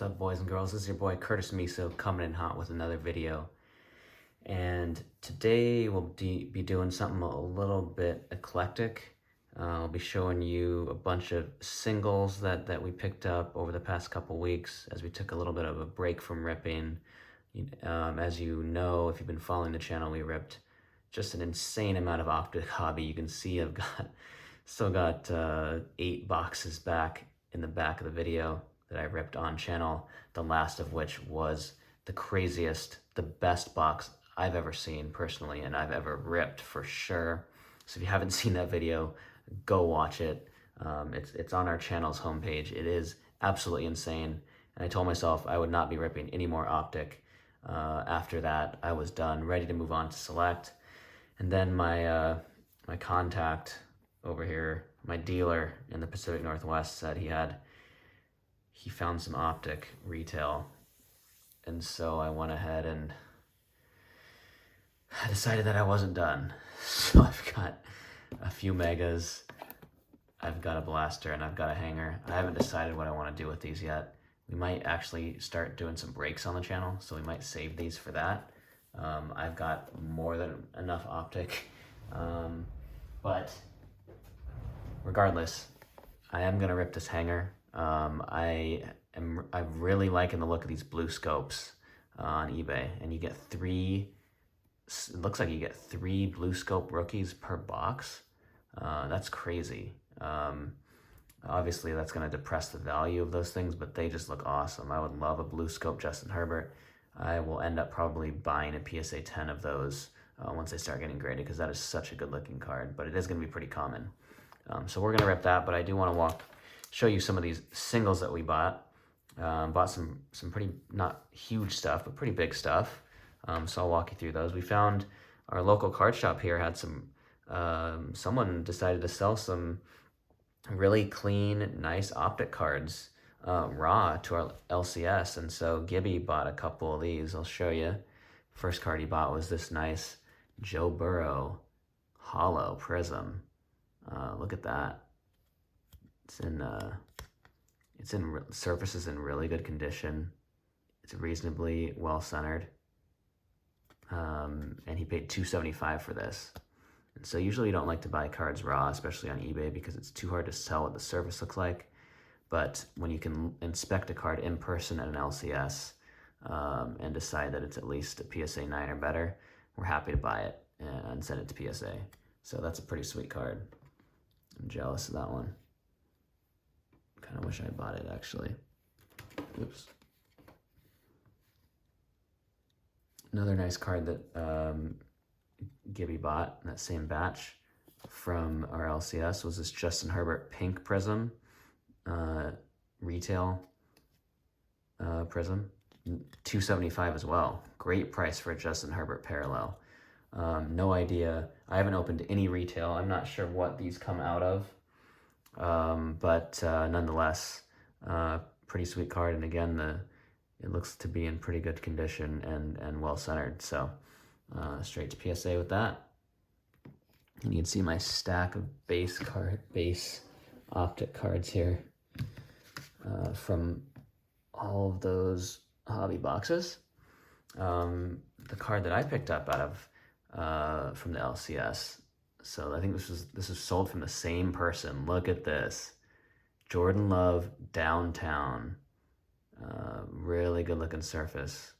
up, boys and girls? This is your boy Curtis Miso coming in hot with another video. And today we'll be doing something a little bit eclectic. I'll be showing you a bunch of singles that we picked up over the past couple weeks as we took a little bit of a break from ripping. As you know, if you've been following the channel, we ripped just an insane amount of Optic hobby. You can see I've still got 8 boxes back in the back of the video that I ripped on channel, the last of which was the craziest, the best box I've ever seen personally, and I've ever ripped for sure. So if you haven't seen that video, go watch it. It's on our channel's homepage. It is absolutely insane. And I told myself I would not be ripping any more Optic. After that, I was done, ready to move on to Select. And then my contact over here, my dealer in the Pacific Northwest, said he found some Optic retail. And so I went ahead and I decided that I wasn't done. So I've got a few megas, I've got a blaster, and I've got a hanger. I haven't decided what I want to do with these yet. We might actually start doing some breaks on the channel, so we might save these for that. I've got more than enough Optic, but regardless, I am gonna rip this hanger. I'm really liking the look of these blue scopes on eBay, and you get 3. It looks like you get 3 blue scope rookies per box. That's crazy. Obviously, that's going to depress the value of those things, but they just look awesome. I would love a blue scope Justin Herbert. I will end up probably buying a PSA 10 of those once they start getting graded, because that is such a good looking card, but it is going to be pretty common. So we're going to rip that, but I do want to show you some of these singles that we bought. Bought some pretty, not huge stuff, but pretty big stuff. So I'll walk you through those. We found our local card shop here had some, someone decided to sell some really clean, nice Optic cards raw to our LCS. And so Gibby bought a couple of these. I'll show you. First card he bought was this nice Joe Burrow Hollow Prism. Look at that. Surface is in really good condition. It's reasonably well centered. And he paid $275 for this. And so usually you don't like to buy cards raw, especially on eBay, because it's too hard to tell what the surface looks like. But when you can inspect a card in person at an LCS and decide that it's at least a PSA 9 or better, we're happy to buy it and send it to PSA. So that's a pretty sweet card. I'm jealous of that one. Kind of wish I bought it, actually. Oops. Another nice card that Gibby bought in that same batch from our LCS was this Justin Herbert Pink Prism, retail Prism, $275 as well. Great price for a Justin Herbert parallel. No idea. I haven't opened any retail. I'm not sure what these come out of, but nonetheless, pretty sweet card. And again, it looks to be in pretty good condition and well centered. So straight to PSA with that. And you can see my stack of base Optic cards here from all of those hobby boxes. The card that I picked up out of from the LCS. So I think this was sold from the same person. Look at this. Jordan Love Downtown. Really good looking surface.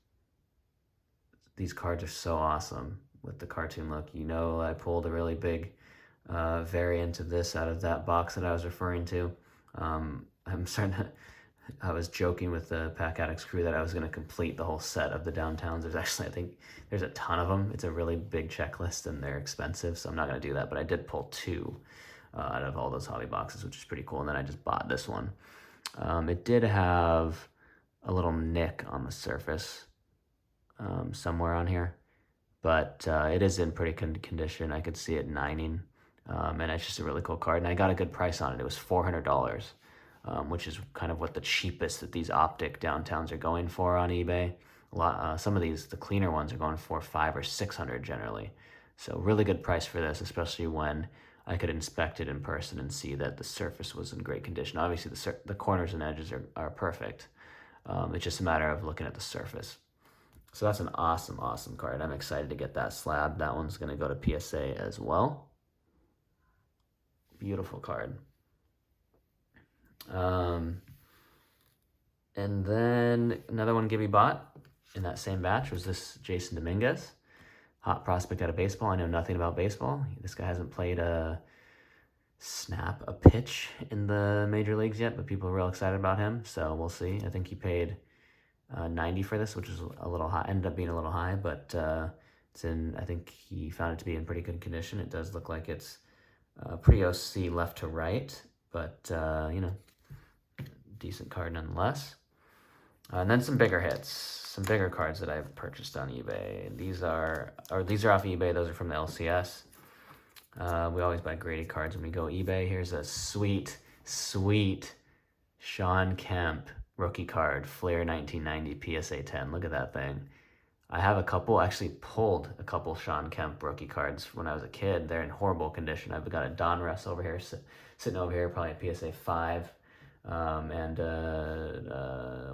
These cards are so awesome with the cartoon look. You know, I pulled a really big variant of this out of that box that I was referring to. I was joking with the Pack Addicts crew that I was going to complete the whole set of the Downtowns. There's actually, I think there's a ton of them. It's a really big checklist and they're expensive, so I'm not going to do that. But I did pull 2 out of all those hobby boxes, which is pretty cool. And then I just bought this one. It did have a little nick on the surface somewhere on here, but it is in pretty good condition. I could see it nining, and it's just a really cool card. And I got a good price on it. It was $400, which is kind of what the cheapest that these Optic Downtowns are going for on eBay. Some of these, the cleaner ones, are going for $500 or $600 generally. So really good price for this, especially when I could inspect it in person and see that the surface was in great condition. Obviously, the corners and edges are perfect, It's just a matter of looking at the surface. So that's an awesome, awesome card. I'm excited to get that slab. That one's going to go to PSA as well. Beautiful card. And then another one Gibby bought in that same batch was this Jason Dominguez. Hot prospect out of baseball. I know nothing about baseball. This guy hasn't played a pitch in the major leagues yet, but people are real excited about him, so we'll see. I think he paid 90 for this, which is a little high, ended up being a little high, but it's in, I think he found it to be in pretty good condition. It does look like it's pretty OC left to right, but you know, decent card nonetheless. And then some bigger hits, some bigger cards that I've purchased on eBay. These are off eBay. Those are from the LCS. We always buy graded cards when we go eBay. Here's a sweet, sweet Sean Kemp rookie card, Flair 1990 PSA 10. Look at that thing. I have a couple, actually pulled a couple Sean Kemp rookie cards when I was a kid. They're in horrible condition. I've got a Donruss over here, sitting over here, probably a PSA 5. And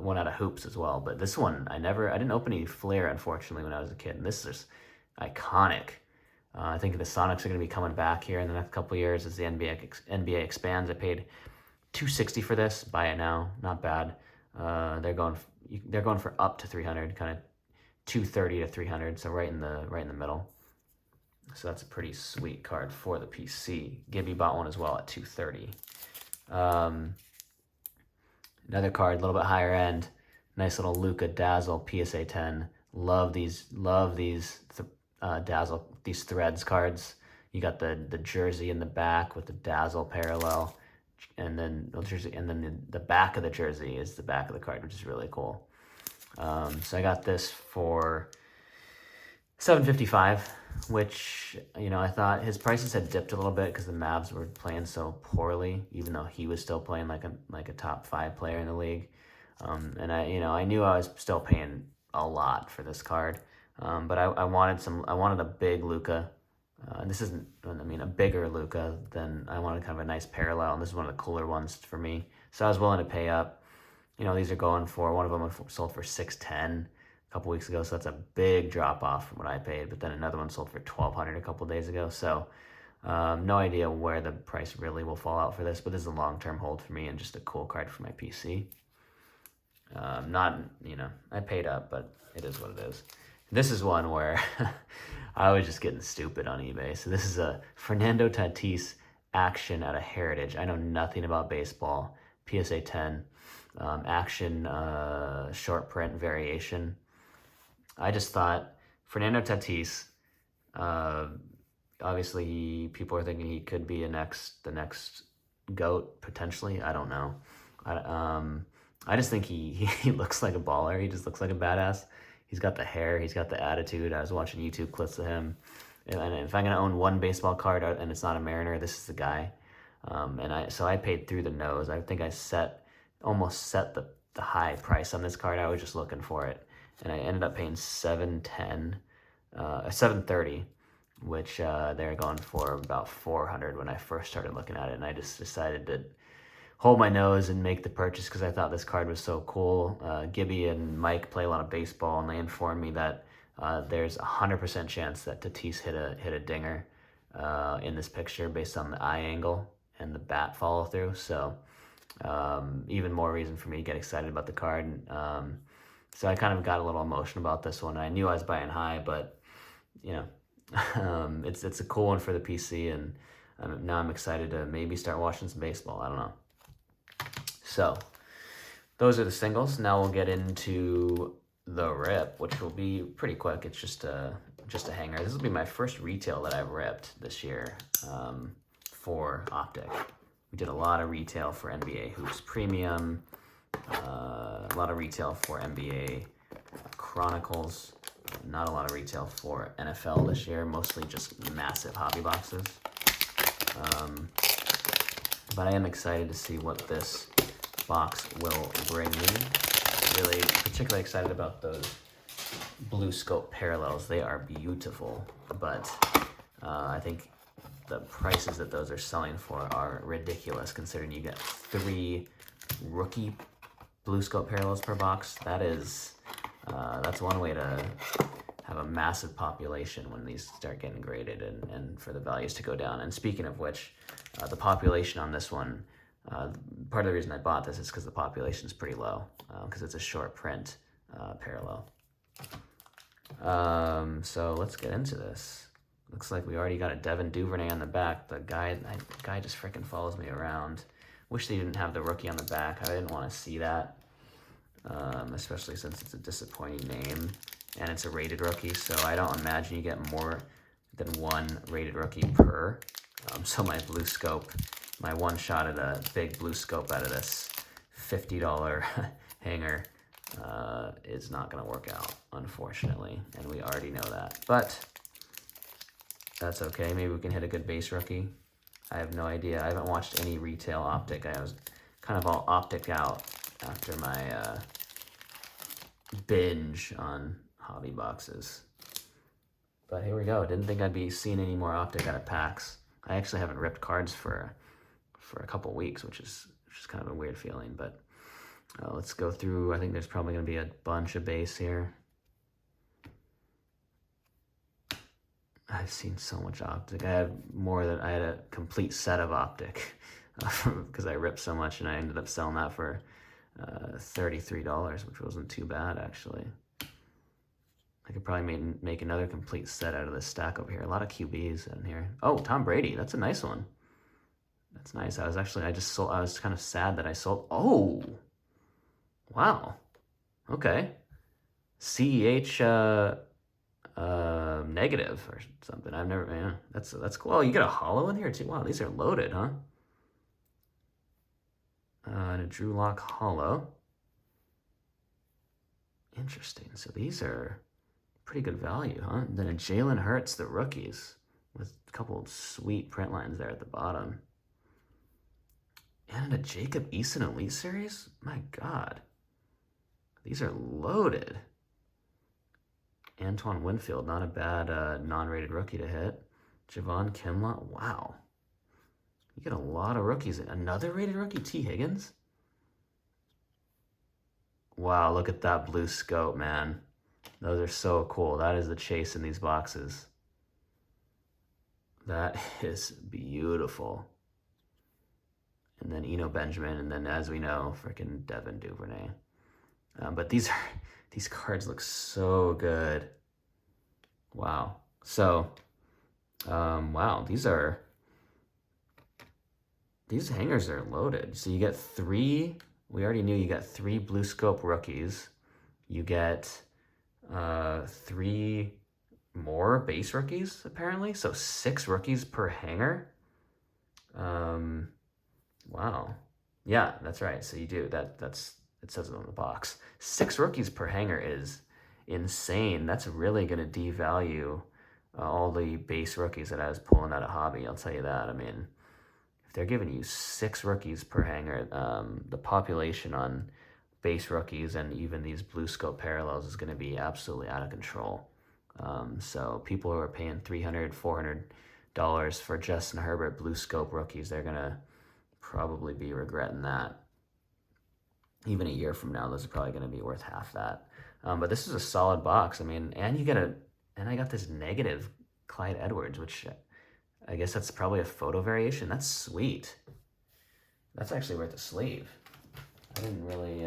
one out of Hoops as well. But this one, I didn't open any Flair, unfortunately, when I was a kid. And this is iconic. I think the Sonics are going to be coming back here in the next couple of years as the NBA expands. I paid $260 for this. Buy it now, not bad. They're going for up to 300, kind of 230 to 300, so right in the middle. So that's a pretty sweet card for the PC. Gibby bought one as well at 230. Another card, a little bit higher end. Nice little Luka Dazzle PSA 10. Love these Dazzle, these threads cards. You got the jersey in the back with the Dazzle parallel, and then the back of the jersey is the back of the card, which is really cool. So I got this for $755, which, you know, I thought his prices had dipped a little bit because the Mavs were playing so poorly, even though he was still playing like a top 5 player in the league. And I knew I was still paying a lot for this card. But I wanted a big Luka. This isn't, a bigger Luka than I wanted, kind of a nice parallel. And this is one of the cooler ones for me. So I was willing to pay up. You know, these are going for, one of them sold for $610 a couple weeks ago. So that's a big drop off from what I paid. But then another one sold for $1,200 a couple days ago. So no idea where the price really will fall out for this. But this is a long-term hold for me and just a cool card for my PC. I paid up, but it is what it is. This is one where I was just getting stupid on eBay. So this is a Fernando Tatis action out of Heritage. I know nothing about baseball. PSA 10 action short print variation. I just thought Fernando Tatis, obviously people are thinking he could be the next GOAT potentially. I don't know. I just think he looks like a baller. He just looks like a badass. He's got the hair. He's got the attitude. I was watching YouTube clips of him. And if I'm going to own one baseball card and it's not a Mariner, this is the guy. So I paid through the nose. I think I almost set the high price on this card. I was just looking for it. And I ended up paying $730, which they're going for about $400 when I first started looking at it. And I just decided to hold my nose and make the purchase because I thought this card was so cool. Gibby and Mike play a lot of baseball, and they informed me that there's a 100% chance that Tatis hit a dinger in this picture based on the eye angle and the bat follow through. So even more reason for me to get excited about the card. So I kind of got a little emotional about this one. I knew I was buying high, but you know, it's a cool one for the PC, and now I'm excited to maybe start watching some baseball. I don't know. So those are the singles. Now we'll get into the rip, which will be pretty quick. It's just a hanger. This will be my first retail that I've ripped this year for Optic. We did a lot of retail for NBA Hoops Premium, a lot of retail for NBA Chronicles, not a lot of retail for NFL this year, mostly just massive hobby boxes. But I am excited to see what this box will bring me. Really particularly excited about those Blue Scope parallels. They are beautiful, but I think the prices that those are selling for are ridiculous considering you get 3 rookie blue scope parallels per box. That's one way to have a massive population when these start getting graded and for the values to go down. And speaking of which, the population on this one, part of the reason I bought this is because the population is pretty low, because it's a short print parallel. So let's get into this. Looks like we already got a Devin Duvernay on the back. The guy just freaking follows me around. Wish they didn't have the rookie on the back. I didn't want to see that, especially since it's a disappointing name and it's a rated rookie. So I don't imagine you get more than one rated rookie per. So my blue scope, my one shot at a big blue scope out of this $50 hanger is not going to work out, unfortunately, and we already know that. But that's okay. Maybe we can hit a good base rookie. I have no idea. I haven't watched any retail Optic. I was kind of all Optic out after my binge on hobby boxes. But here we go. Didn't think I'd be seeing any more Optic out of packs. I actually haven't ripped cards for a couple weeks, which is kind of a weird feeling. But let's go through. I think there's probably going to be a bunch of base here. I've seen so much Optic. I had a complete set of Optic because I ripped so much, and I ended up selling that for $33, which wasn't too bad, actually. I could probably make another complete set out of this stack over here. A lot of QBs in here. Oh, Tom Brady. That's a nice one. That's nice. I was kind of sad that I sold. Oh, wow. Okay. CEH negative or something. I've never, yeah, that's cool. Oh, you got a hollow in here too. Wow, these are loaded, huh? And a Drew Lock hollow. Interesting. So these are pretty good value, huh? And then a Jalen Hurts, the rookies, with a couple of sweet print lines there at the bottom. And a Jacob Eason Elite Series? My God. These are loaded. Antoine Winfield, not a bad non-rated rookie to hit. Javon Kinlaw, wow. You get a lot of rookies. Another rated rookie, T. Higgins? Wow, look at that blue scope, man. Those are so cool. That is the chase in these boxes. That is beautiful. And then Eno Benjamin, and then as we know, freaking Devin Duvernay. But these cards look so good. Wow. So, wow, these hangers are loaded. So you get 3, we already knew you got 3 blue scope rookies. You get 3 more base rookies, apparently. So 6 rookies per hanger. Wow. Yeah, that's right. So you do it says it on the box. 6 rookies per hanger is insane. That's really going to devalue all the base rookies that I was pulling out of hobby. I'll tell you that. I mean, if they're giving you 6 rookies per hanger, the population on base rookies and even these blue scope parallels is going to be absolutely out of control. So people who are paying $300, $400 for Justin Herbert blue scope rookies, they're going to probably be regretting that. Even a year from now, those are probably going to be worth half that. But this is a solid box. I mean, and I got this negative Clyde Edwards, which I guess that's probably a photo variation. That's sweet. That's actually worth a sleeve. I didn't really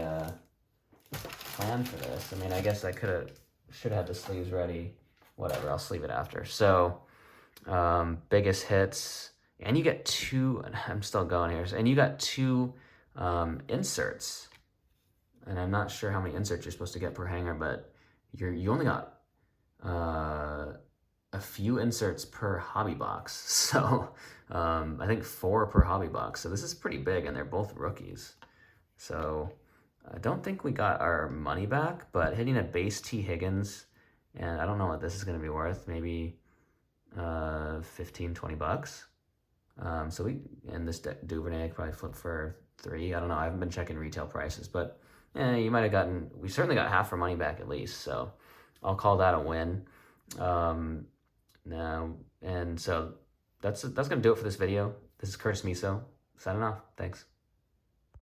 plan for this. I mean, I guess I should have had the sleeves ready. Whatever, I'll sleeve it after. So, biggest hits, and you get 2, and I'm still going here, and you got 2 inserts. And I'm not sure how many inserts you're supposed to get per hanger, but you only got a few inserts per hobby box. So I think 4 per hobby box. So this is pretty big, and they're both rookies. So I don't think we got our money back, but hitting a base T. Higgins, and I don't know what this is going to be worth, maybe 15, 20 bucks. So and this Duvernay probably flip for 3. I don't know. I haven't been checking retail prices, but you might have we certainly got half our money back at least. So I'll call that a win. Now, and so that's going to do it for this video. This is Curtis Miso signing off. Thanks.